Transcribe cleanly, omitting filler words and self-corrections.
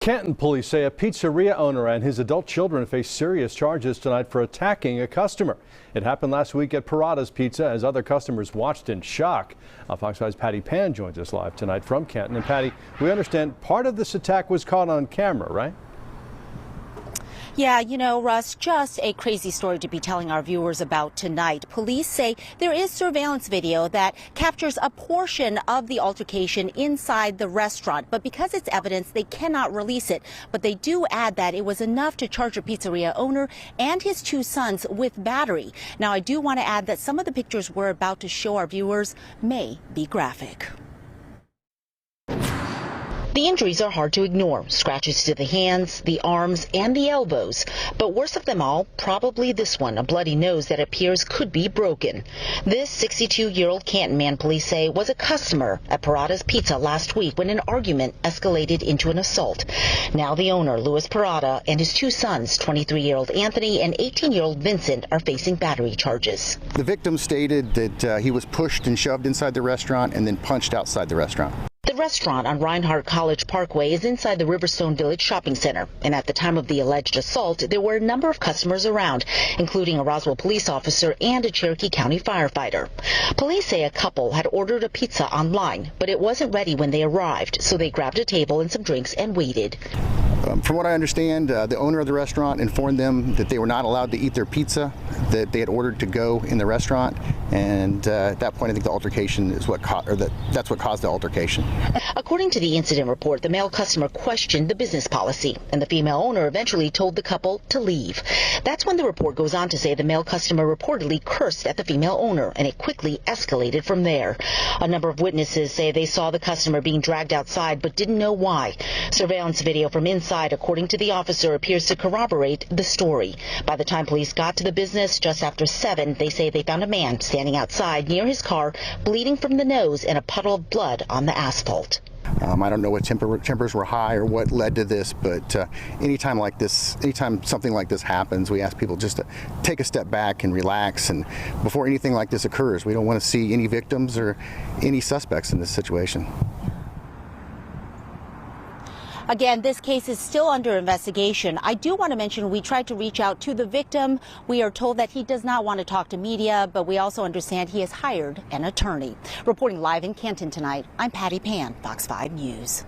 Canton police say a pizzeria owner and his adult children face serious charges tonight for attacking a customer. It happened last week at Parada's Pizza as other customers watched in shock. Fox 5's Patty Pan joins us live tonight from Canton. And Patty, we understand part of this attack was caught on camera, right? Yeah, you know, Russ, just a crazy story to be telling our viewers about tonight. Police say there is surveillance video that captures a portion of the altercation inside the restaurant. But because it's evidence, they cannot release it. But they do add that it was enough to charge a pizzeria owner and his two sons with battery. Now, I do want to add that some of the pictures we're about to show our viewers may be graphic. The injuries are hard to ignore. Scratches to the hands, the arms, and the elbows. But worst of them all, probably this one, a bloody nose that appears could be broken. This 62-year-old Canton man, police say, was a customer at Parada's Pizza last week when an argument escalated into an assault. Now the owner, Louis Parada, and his two sons, 23-year-old Anthony and 18-year-old Vincent, are facing battery charges. The victim stated that he was pushed and shoved inside the restaurant and then punched outside the restaurant. The restaurant on Reinhardt College Parkway is inside the Riverstone Village shopping center. And at the time of the alleged assault, there were a number of customers around, including a Roswell police officer and a Cherokee County firefighter. Police say a couple had ordered a pizza online, but it wasn't ready when they arrived, so they grabbed a table and some drinks and waited. From what I understand, the owner of the restaurant informed them that they were not allowed to eat their pizza that they had ordered to go in the restaurant, and at that point I think the altercation is that's what caused the altercation. According to the incident report, the male customer questioned the business policy, and the female owner eventually told the couple to leave. That's when the report goes on to say the male customer reportedly cursed at the female owner, and it quickly escalated from there. A number of witnesses say they saw the customer being dragged outside but didn't know why. Surveillance video from inside, according to the officer, appears to corroborate the story. By the time police got to the business just after 7, they say they found a man standing outside near his car, bleeding from the nose and a puddle of blood on the asphalt. I don't know what tempers were high or what led to this, but anytime something like this happens, we ask people just to take a step back and relax. And before anything like this occurs, we don't want to see any victims or any suspects in this situation. Again, this case is still under investigation. I do want to mention we tried to reach out to the victim. We are told that he does not want to talk to media, but we also understand he has hired an attorney. Reporting live in Canton tonight, I'm Patty Pan, Fox 5 News.